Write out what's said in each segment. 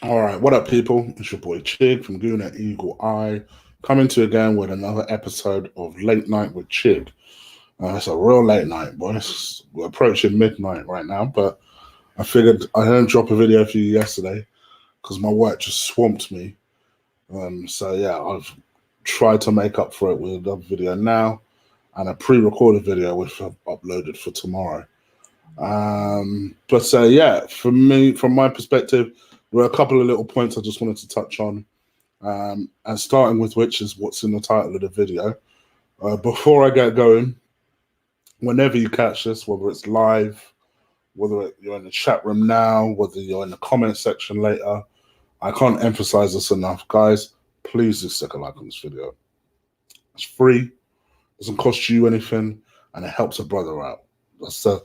All right, what up, people? It's your boy Chig from Guna Eagle Eye, coming to you again with another episode of Late Night with Chig. It's a real late night, boys. We're approaching midnight right now, but I figured I didn't drop a video for you yesterday because my work just swamped me. So yeah, I've tried to make up for it with another video now and a pre-recorded video which I've uploaded for tomorrow. But yeah, for me, from my perspective, there were a couple of little points I just wanted to touch on. And starting with which is what's in the title of the video. Before I get going, whenever you catch this, whether it's live, whether you're in the chat room now, whether you're in the comment section later, I can't emphasize this enough. Guys, please do stick a like on this video. It's free, doesn't cost you anything, and it helps a brother out. So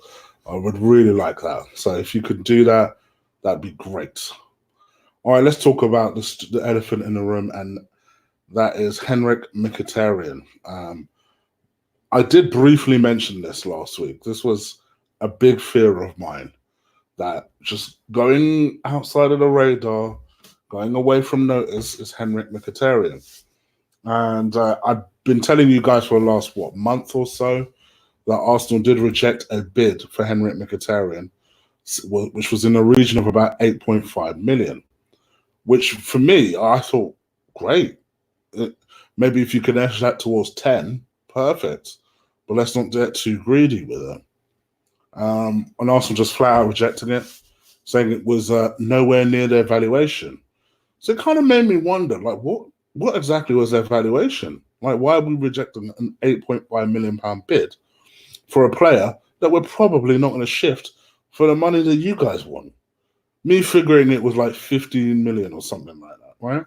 I would really like that. So if you could do that, that'd be great. All right, let's talk about the elephant in the room, and that is Henrikh Mkhitaryan. I did briefly mention this last week. This was a big fear of mine, that just going outside of the radar, going away from notice, is Henrikh Mkhitaryan. And I've been telling you guys for the last, month or so, that Arsenal did reject a bid for Henrikh Mkhitaryan, which was in the region of about 8.5 million, which for me, I thought, great. Maybe if you can edge that towards 10, perfect. But let's not get too greedy with it. And Arsenal just flat out rejecting it, saying it was nowhere near their valuation. So it kind of made me wonder, like, what exactly was their valuation? Like, why are we rejecting an £8.5 million bid for a player that we're probably not going to shift for the money that you guys want? Me figuring it was like 15 million or something like that, right?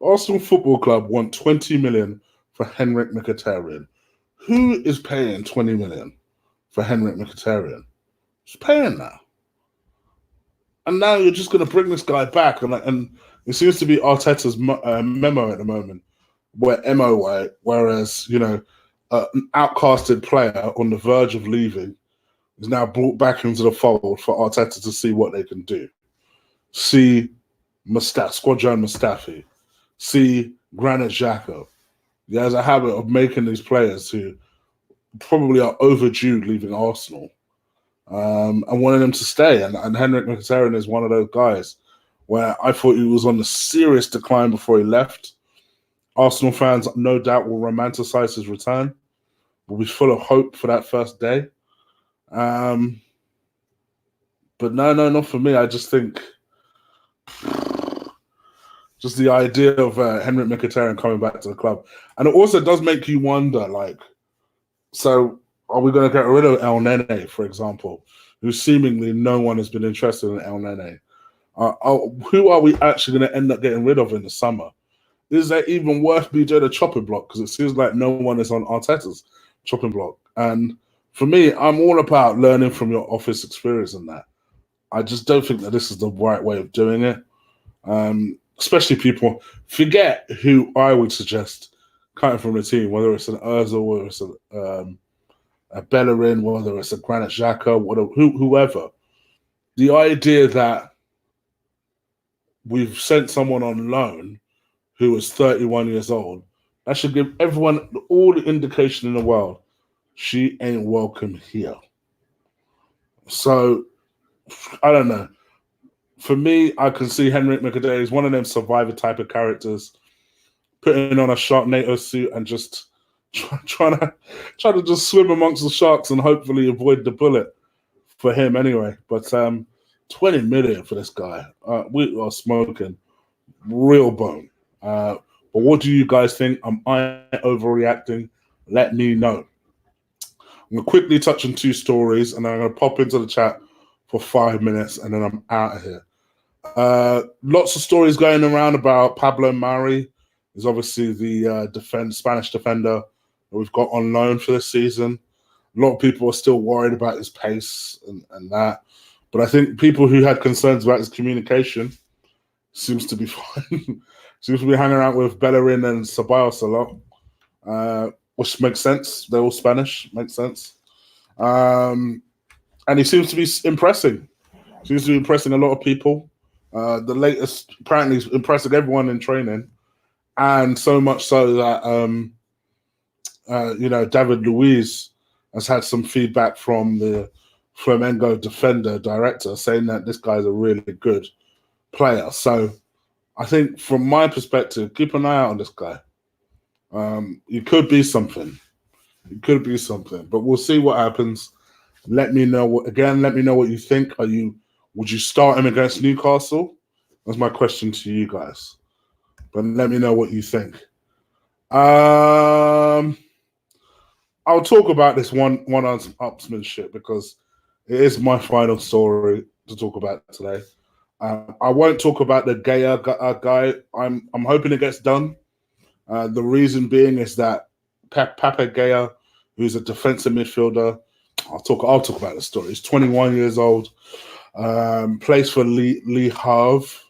Arsenal Football Club want 20 million for Henrikh Mkhitaryan. Who is paying 20 million for Henrikh Mkhitaryan? Who's paying that? And now you're just going to bring this guy back, and it seems to be Arteta's memo at the moment, where MO, whereas an outcasted player on the verge of leaving is now brought back into the fold for Arteta to see what they can do. See Squadron Mustafi. See Granit Xhaka. He has a habit of making these players who probably are overdue leaving Arsenal and wanting them to stay. And Henrikh Mkhitaryan is one of those guys where I thought he was on a serious decline before he left. Arsenal fans, no doubt, will romanticize his return. Will be full of hope for that first day. But no, not for me. I just think just the idea of Henrikh Mkhitaryan coming back to the club. And it also does make you wonder, like, so are we going to get rid of El Nene, for example, who seemingly no one has been interested in El Nene? Who are we actually going to end up getting rid of in the summer? Is that even worth me doing a chopping block? Because it seems like no one is on Arteta's chopping block. And for me, I'm all about learning from your office experience and that. I just don't think that this is the right way of doing it. Especially people forget who I would suggest cutting from the team, whether it's an Ozil, whether it's a Bellerin, whether it's a Granit Xhaka, whoever. The idea that we've sent someone on loan who is 31 years old, that should give everyone all the indication in the world she ain't welcome here. So, I don't know. For me, I can see Henrikh Mkhitaryan is one of them survivor type of characters, putting on a Sharknado suit and just trying to just swim amongst the sharks and hopefully avoid the bullet for him anyway. But 20 million for this guy, we are smoking real bone. But what do you guys think? Am I overreacting? Let me know. I'm going to quickly touch on two stories, and then I'm going to pop into the chat for 5 minutes, and then I'm out of here. Lots of stories going around about Pablo Mari. He's obviously the Spanish defender that we've got on loan for this season. A lot of people are still worried about his pace and that. But I think people who had concerns about his communication seems to be fine. Seems to be hanging out with Bellerin and Ceballos a lot, which makes sense. They're all Spanish. Makes sense. And he seems to be impressing. Seems to be impressing a lot of people. The latest apparently is impressing everyone in training, and so much so that David Luiz has had some feedback from the Flamengo defender director saying that this guy's a really good player. So I think from my perspective, keep an eye out on this guy. He could be something. It could be something, but we'll see what happens. Let me know what you think. Would you start him against Newcastle? That's my question to you guys. But let me know what you think. I'll talk about this one-upsmanship because it is my final story to talk about today. I won't talk about the Gaya guy. I'm hoping it gets done. The reason being is that Pape Gaya, who's a defensive midfielder, I'll talk about the story. He's 21 years old, plays for Le Havre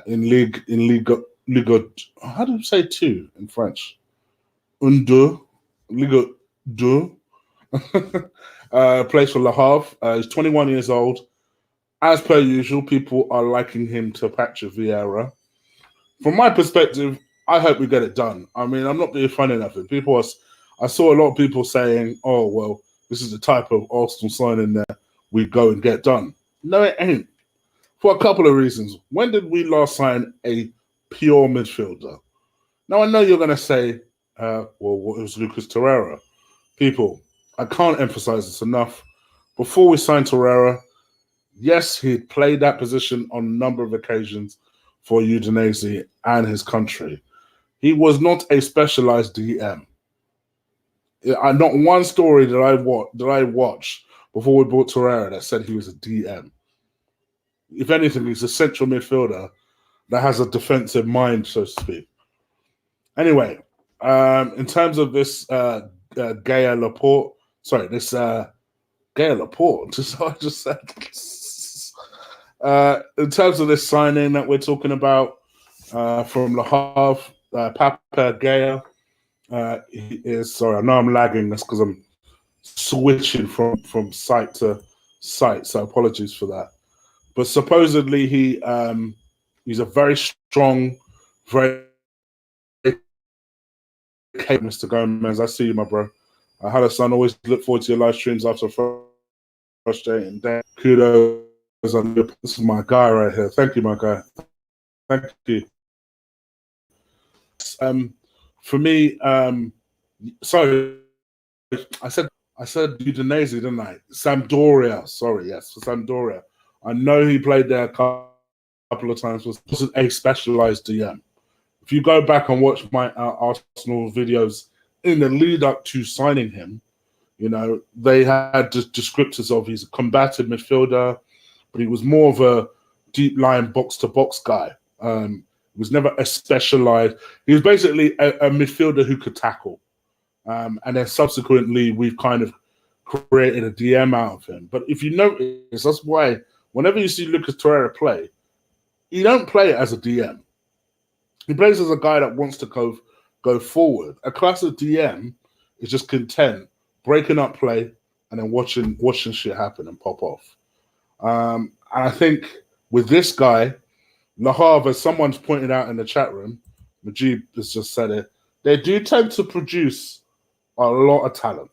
in Liga. How do you say two in French? Liga 2. Plays for Le Havre. He's 21 years old. As per usual, people are liking him to Patrick Vieira. From my perspective, I hope we get it done. I mean, I'm not being funny enough. I saw a lot of people saying, "Oh, well, this is the type of Arsenal signing that we go and get done." No, it ain't. For a couple of reasons. When did we last sign a pure midfielder? Now, I know you're going to say, well, it was Lucas Torreira. People, I can't emphasize this enough. Before we signed Torreira, yes, he played that position on a number of occasions for Udinese and his country. He was not a specialized DM. Not one story that I watched before we bought Torreira that said he was a DM. If anything, he's a central midfielder that has a defensive mind, so to speak. Anyway, in terms of this Gaya Laporte, Gaya Laporte, just I just said. In terms of this signing that we're talking about from Le Havre, Pape Gaya, he is, sorry, I know I'm lagging. That's because I'm switching from site to site, so apologies for that. But supposedly he's a very strong, very capable Mr. Gomez. I see you, my bro. Hello, son. Always look forward to your live streams after a frustrating day. Kudos. This is my guy right here. Thank you, my guy. Thank you. For me, sorry, I said Udinese, didn't I? Sampdoria. Sorry, yes, for Sampdoria. I know he played there a couple of times. Wasn't a specialized DM. If you go back and watch my Arsenal videos in the lead up to signing him, you know, they had descriptors of he's a combative midfielder, but he was more of a deep line box to box guy. He was never a specialized. He was basically a midfielder who could tackle. And then subsequently, we've kind of created a DM out of him. But if you notice, that's why whenever you see Lucas Torreira play, he don't play as a DM. He plays as a guy that wants to go forward. A classic DM is just content, breaking up play, and then watching shit happen and pop off. And I think with this guy, Le Havre, as someone's pointed out in the chat room, Majib has just said it, they do tend to produce a lot of talent.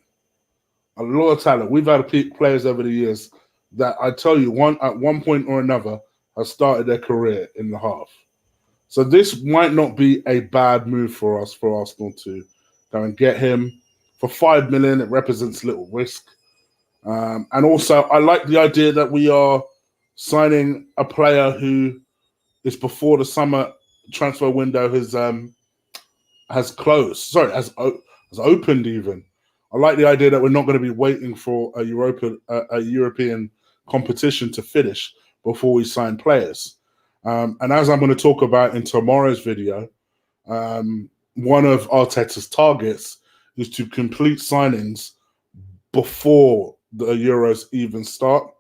A lot of talent. We've had players over the years that I tell you, at one point or another, have started their career in Le Havre. So this might not be a bad move for Arsenal to go and get him. For $5 million, it represents little risk. And also, I like the idea that we are signing a player who is before the summer transfer window has closed. Sorry, has opened even. I like the idea that we're not going to be waiting for a European competition to finish before we sign players. And as I'm going to talk about in tomorrow's video, one of Arteta's targets is to complete signings before the Euros even start.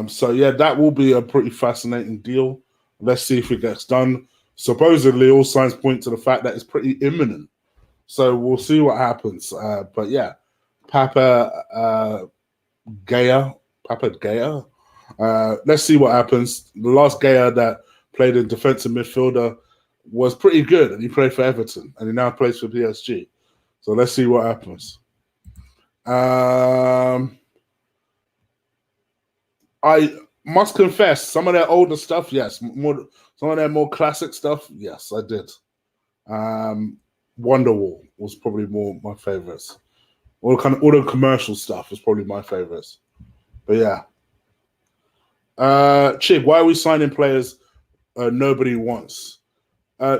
So yeah, that will be a pretty fascinating deal. Let's see if it gets done. Supposedly, all signs point to the fact that it's pretty imminent. So we'll see what happens. But yeah, Pape Gaya, Papa Gaya. Let's see what happens. The last Gaya that played in defensive midfielder was pretty good, and he played for Everton, and he now plays for PSG. So let's see what happens. I must confess, some of their older stuff, yes. Some of their more classic stuff, yes, I did. Wonderwall was probably more my favorites. All the commercial stuff was probably my favorites. But yeah. Chig, why are we signing players nobody wants?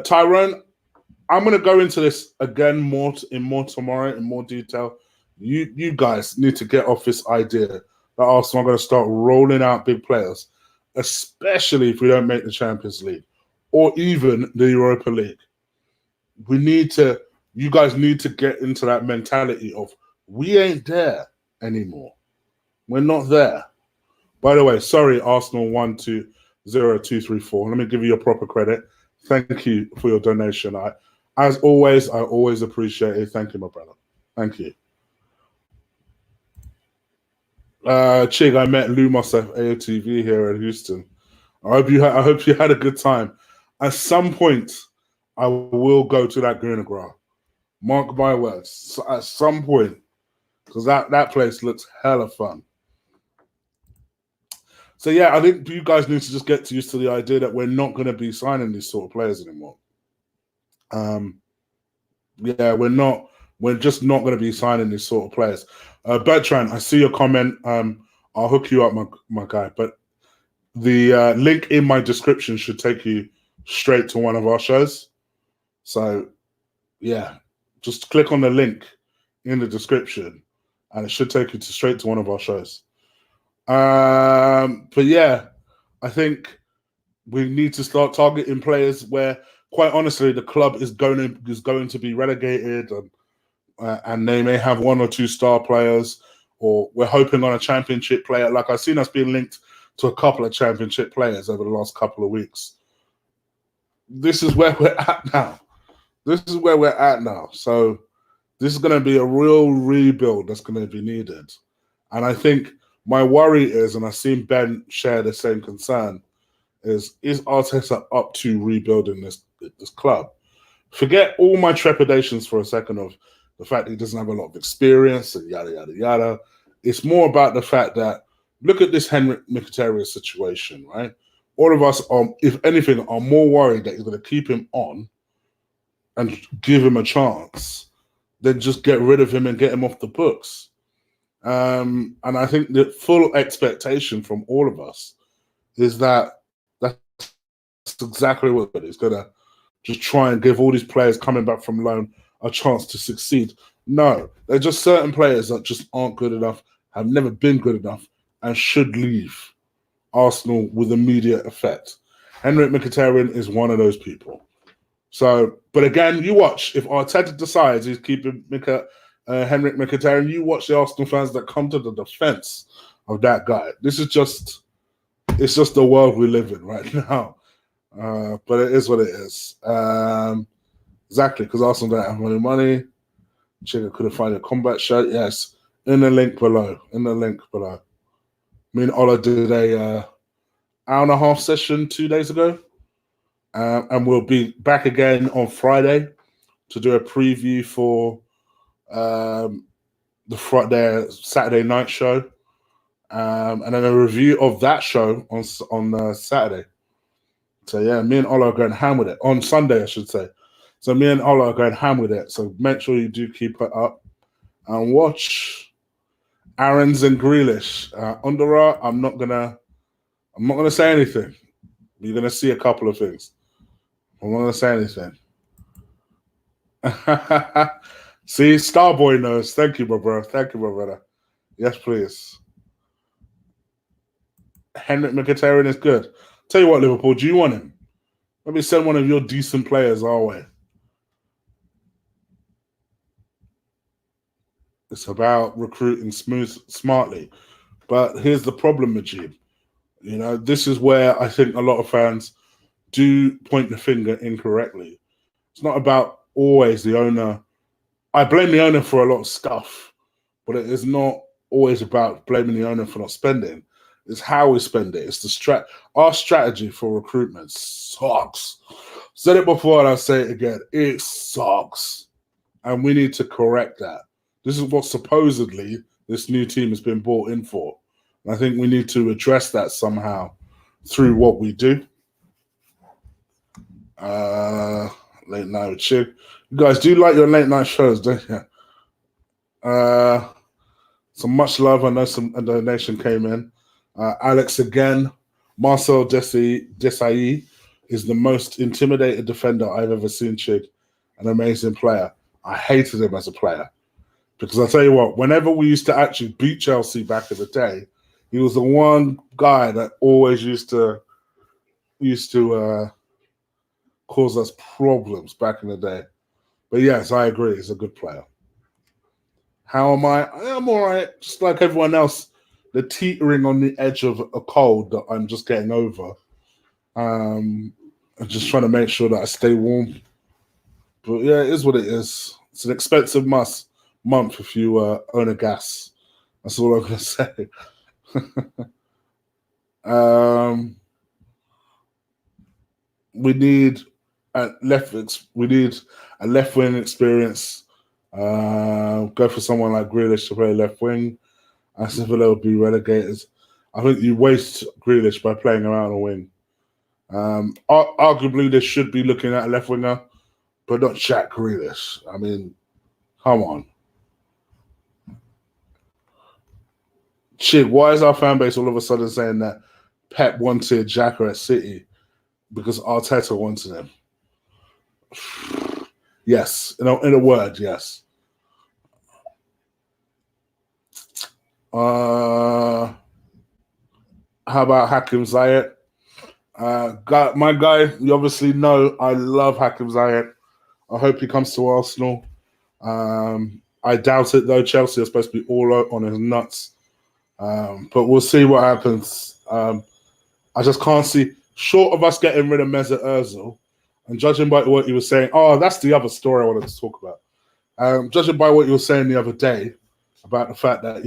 Tyrone, I'm going to go into this again more tomorrow in more detail. You guys need to get off this idea that Arsenal are going to start rolling out big players, especially if we don't make the Champions League or even the Europa League. You guys need to get into that mentality of we ain't there anymore. We're not there. By the way, sorry, Arsenal 120234. Let me give you your proper credit. Thank you for your donation. As always, I always appreciate it. Thank you, my brother. Thank you. Chig, I met Lumos at AOTV here in Houston. I hope you had a good time. At some point, I will go to that Grunegra. Mark my words. At some point, because that place looks hella fun. So yeah, I think you guys need to just get used to the idea that we're not going to be signing these sort of players anymore. Yeah, we're just not going to be signing these sort of players. Bertrand, I see your comment. I'll hook you up, my guy. But the link in my description should take you straight to one of our shows. So yeah, just click on the link in the description and it should take you straight to one of our shows. But yeah, I think we need to start targeting players where, quite honestly, the club is going to be relegated, and they may have one or two star players, or we're hoping on a championship player. Like I've seen us being linked to a couple of championship players over the last couple of weeks. This is where we're at now. So this is going to be a real rebuild that's going to be needed. And I think my worry is, and I've seen Ben share the same concern, is Arteta up to rebuilding this club? Forget all my trepidations for a second of the fact that he doesn't have a lot of experience and yada, yada, yada. It's more about the fact that, look at this Henrikh Mkhitaryan situation, right? All of us, if anything, are more worried that he's going to keep him on and give him a chance than just get rid of him and get him off the books. And I think the full expectation from all of us is that that's exactly what he's going to just try and give all these players coming back from loan a chance to succeed. No, there are just certain players that just aren't good enough, have never been good enough, and should leave Arsenal with immediate effect. Henrikh Mkhitaryan is one of those people. So, but again, you watch. If Arteta decides he's keeping Henrikh Mkhitaryan, you watch the Arsenal fans that come to the defense of that guy. It's just the world we live in right now. But it is what it is. Exactly, because Arsenal don't have any money. Chig, couldn't find a combat shirt. Yes, in the link below. Me and Ola did a hour and a half session 2 days ago. And we'll be back again on Friday to do a preview for their Saturday night show, and then a review of that show on Saturday. So yeah, me and Ola are going ham with it on Sunday, I should say. So me and Ola are going ham with it. So make sure you do keep it up and watch Aarons and Grealish. Undera, I'm not gonna say anything. You're gonna see a couple of things. I'm not going to say anything. See, Starboy knows. Thank you, my brother. Thank you, my brother. Yes, please. Henrikh Mkhitaryan is good. Tell you what, Liverpool, do you want him? Let me send one of your decent players our way. It's about recruiting smartly. But here's the problem, Majid. You know, this is where I think a lot of fans do point the finger incorrectly. It's not about always the owner. I blame the owner for a lot of stuff, but it is not always about blaming the owner for not spending. It's how we spend it. It's our strategy for recruitment sucks. Said it before and I'll say it again. It sucks. And we need to correct that. This is what supposedly this new team has been brought in for. And I think we need to address that somehow through what we do. Late night with Chig. You guys do like your late night shows, don't you? Some much love. I know a donation came in. Alex again. Marcel Desailly is the most intimidated defender I've ever seen, Chig. An amazing player. I hated him as a player. Because I'll tell you what, whenever we used to actually beat Chelsea back in the day, he was the one guy that always used to cause us problems back in the day. But yes, I agree. He's a good player. How am I? I'm all right. Just like everyone else, the teetering on the edge of a cold that I'm just getting over. I'm just trying to make sure that I stay warm. But yeah, it is what it is. It's an expensive month if you own a gas. That's all I'm going to say. We need a left wing experience. Go for someone like Grealish to play left wing. As if they'll be relegated. I think you waste Grealish by playing around a wing. Arguably, they should be looking at a left winger, but not Jack Grealish. I mean, come on. Chig, why is our fan base all of a sudden saying that Pep wanted Xhaka at City because Arteta wanted him? Yes, in a word, yes. How about Hakim Ziyech? My guy, you obviously know I love Hakim Ziyech. I hope he comes to Arsenal. I doubt it, though. Chelsea are supposed to be all on his nuts. But we'll see what happens. I just can't see, short of us getting rid of Mesut Ozil, and judging by what he was saying, that's the other story I wanted to talk about. Judging by what you were saying the other day about the fact that,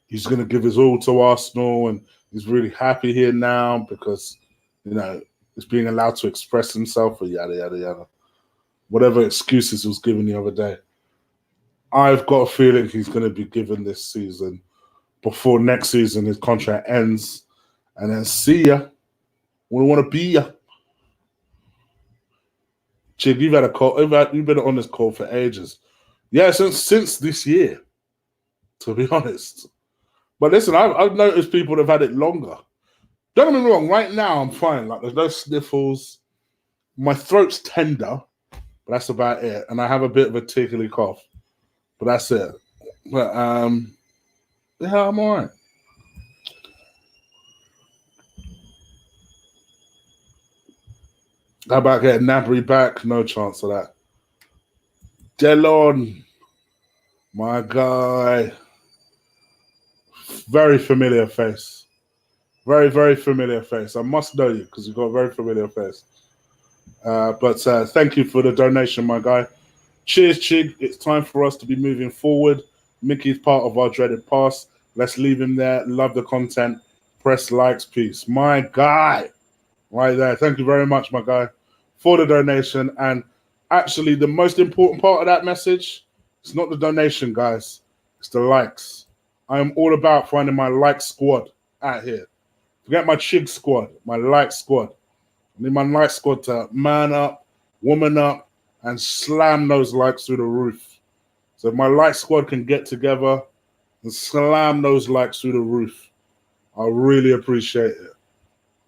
he's going to give his all to Arsenal and he's really happy here now because, he's being allowed to express himself or yada, yada, yada. Whatever excuses he was given the other day. I've got a feeling he's going to be given this season before next season his contract ends. And then see ya. We want to be ya. Chig, you've had a call. You've been on this call for ages. Yeah, since this year, to be honest. But listen, I've noticed people that have had it longer. Don't get me wrong, right now I'm fine. Like, there's no sniffles. My throat's tender, but that's about it. And I have a bit of a tickly cough, but that's it. But, yeah, I'm all right. How about getting Nabry back? No chance of that. Delon, my guy. Very familiar face. Very, very familiar face. I must know you because you've got a very familiar face. But thank you for the donation, my guy. Cheers, Chig. It's time for us to be moving forward. Mickey's part of our dreaded past. Let's leave him there. Love the content. Press likes, peace. My guy. Right there. Thank you very much, my guy, for the donation. And actually, the most important part of that message, it's not the donation, guys. It's the likes. I am all about finding my like squad out here. Forget my Chig squad, my like squad. I need my like squad to man up, woman up, and slam those likes through the roof. So if my like squad can get together and slam those likes through the roof, I really appreciate it.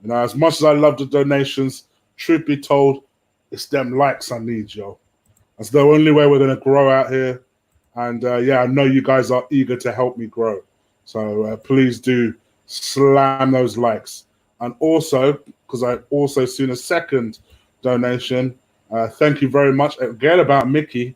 As much as I love the donations, truth be told, it's them likes I need, yo. That's the only way we're going to grow out here. And I know you guys are eager to help me grow. So please do slam those likes. And also, because I've also seen a second donation, thank you very much. Again, about Mickey.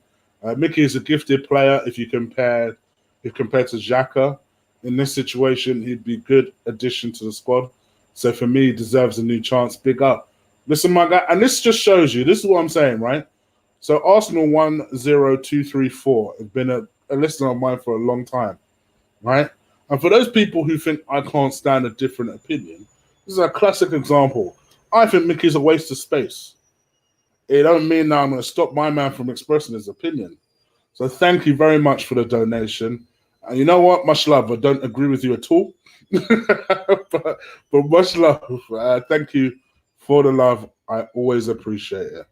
Mickey is a gifted player if compared to Xhaka. In this situation, he'd be a good addition to the squad. So for me, he deserves a new chance. Big up. Listen, my guy, and this just shows you, this is what I'm saying, right? So Arsenal 10234 has been a listener of mine for a long time. right? And for those people who think I can't stand a different opinion, this is a classic example. I think Mickey's a waste of space. It don't mean that I'm going to stop my man from expressing his opinion. So thank you very much for the donation. And you know what? Much love. I don't agree with you at all. but much love. Thank you for the love. I always appreciate it.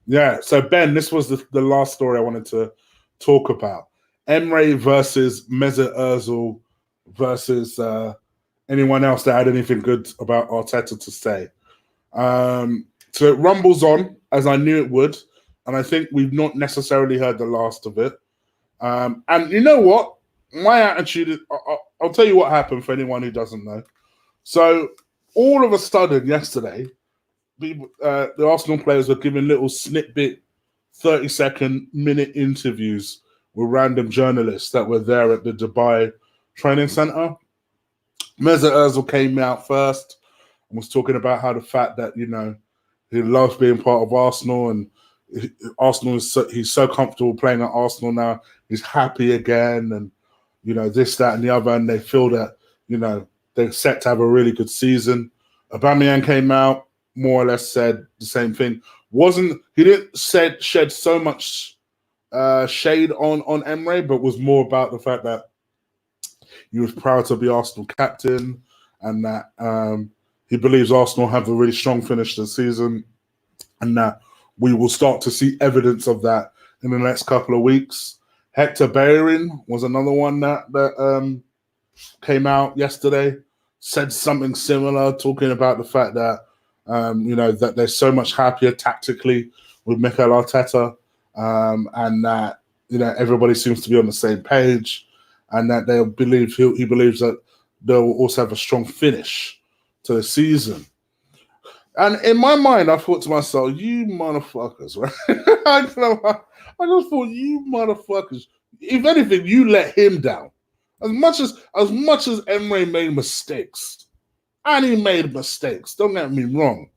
Yeah. So, Ben, this was the last story I wanted to talk about. Emre versus Mesut Ozil versus anyone else that had anything good about Arteta to say. So it rumbles on, as I knew it would. And I think we've not necessarily heard the last of it. And you know what? My attitude is, I'll tell you what happened for anyone who doesn't know. So all of a sudden yesterday, the Arsenal players were giving little snippet, 30-second, minute interviews with random journalists that were there at the Dubai training centre. Mesut Ozil came out first and was talking about how the fact that, you know, he loves being part of Arsenal and Arsenal he's so comfortable playing at Arsenal now. He's happy again, and you know this, that, and the other, and they feel that you know they're set to have a really good season. Aubameyang came out, more or less said the same thing. He didn't shed so much shade on Emre, but was more about the fact that he was proud to be Arsenal captain, and that he believes Arsenal have a really strong finish to the season, and that we will start to see evidence of that in the next couple of weeks. Hector Bellerin was another one that came out yesterday, said something similar, talking about the fact that you know that they're so much happier tactically with Mikel Arteta, and that you know everybody seems to be on the same page, and that he believes that they'll also have a strong finish to the season. And in my mind, I thought to myself, you motherfuckers, right? I just thought, you motherfuckers. If anything, you let him down. As much as Emre made mistakes, and he made mistakes, don't get me wrong,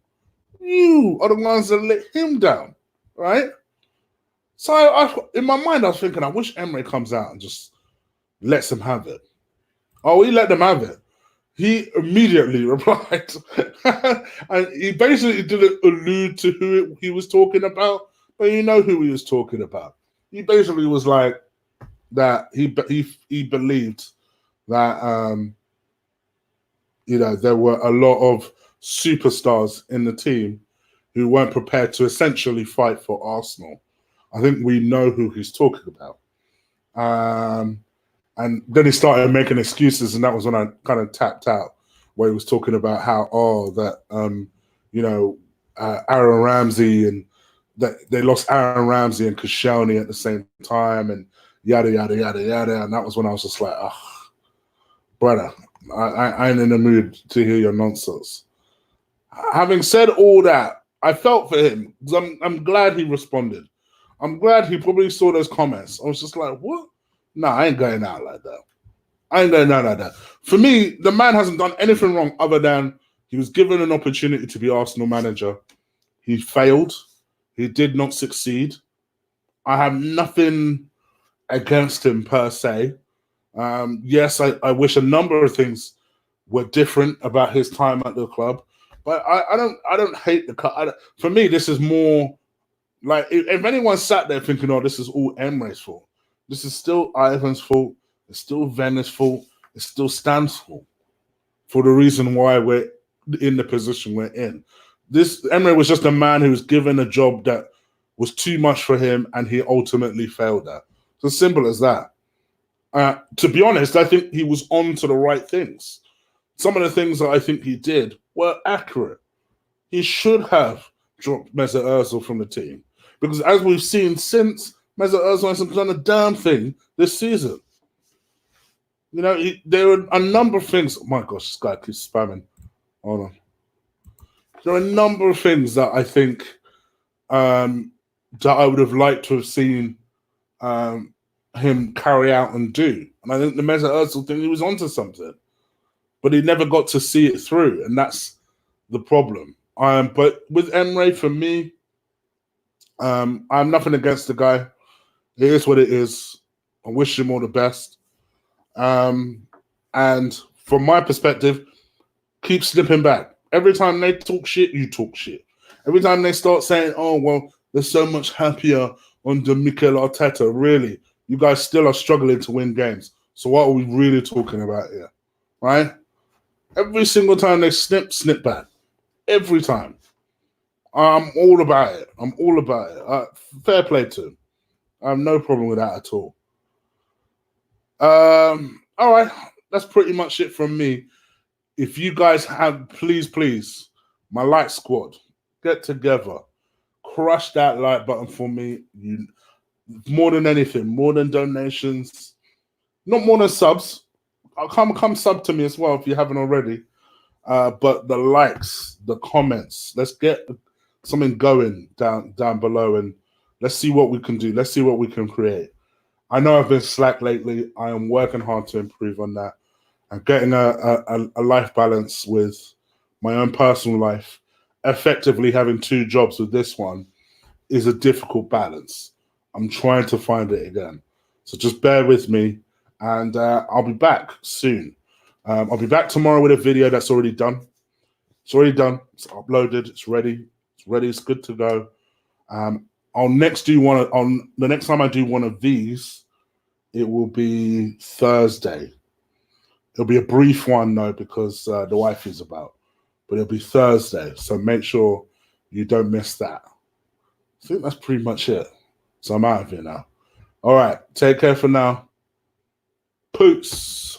you are the ones that let him down, right? So in my mind, I was thinking, I wish Emre comes out and just lets them have it. Oh, he let them have it. He immediately replied, and he basically didn't allude to who he was talking about, but you know who he was talking about. He basically was like that. He believed that you know there were a lot of superstars in the team who weren't prepared to essentially fight for Arsenal. I think we know who he's talking about. And then he started making excuses, and that was when I kind of tapped out, where he was talking about how, you know, Aaron Ramsey, and that they lost Aaron Ramsey and Koscielny at the same time, and yada, yada, yada, yada. And that was when I was just like, oh, brother, I ain't in the mood to hear your nonsense. Having said all that, I felt for him, because I'm glad he responded. I'm glad he probably saw those comments. I was just like, what? No, I ain't going out like that. I ain't going out like that. For me, the man hasn't done anything wrong other than he was given an opportunity to be Arsenal manager. He failed. He did not succeed. I have nothing against him per se. Yes, I wish a number of things were different about his time at the club, but I don't hate the cut. For me, this is more like if anyone sat there thinking, "Oh, this is all Emre's fault," this is still Ivan's fault. It's still Venner's fault. It's still Stan's fault for the reason why we're in the position we're in. This Emre was just a man who was given a job that was too much for him, and he ultimately failed at. It's as simple as that. To be honest, I think he was on to the right things. Some of the things that I think he did were accurate. He should have dropped Mesut Ozil from the team, because as we've seen since, Mesut Ozil hasn't done a damn thing this season. You know, there are a number of things. Oh my gosh, this guy keeps spamming. Hold on. There are a number of things that I think that I would have liked to have seen him carry out and do. And I think the Mesut Ozil thing, he was onto something, but he never got to see it through, and that's the problem. But with Emre, for me, I'm nothing against the guy. It is what it is. I wish him all the best. And from my perspective, keep slipping back. Every time they talk shit, you talk shit. Every time they start saying, oh, well, they're so much happier under Mikel Arteta. Really, you guys still are struggling to win games. So what are we really talking about here? Right? Every single time they snip back. Every time. I'm all about it. I'm all about it. Fair play to him. I have no problem with that at all. All right. That's pretty much it from me. If you guys have, please, my like squad, get together. Crush that like button for me. You more than anything, more than donations, not more than subs. Come sub to me as well if you haven't already. But the likes, the comments, let's get something going down below, and let's see what we can do. Let's see what we can create. I know I've been slack lately. I am working hard to improve on that and getting a life balance with my own personal life. Effectively having two jobs with this one is a difficult balance. I'm trying to find it again. So just bear with me, and I'll be back soon. I'll be back tomorrow with a video that's already done. It's already done. It's uploaded. It's ready. It's ready. It's good to go. I'll next do one on the next time I do one of these. It will be Thursday. It'll be a brief one though because the wife is about, but it'll be Thursday. So make sure you don't miss that. I think that's pretty much it. So I'm out of here now. All right. Take care for now. Peace.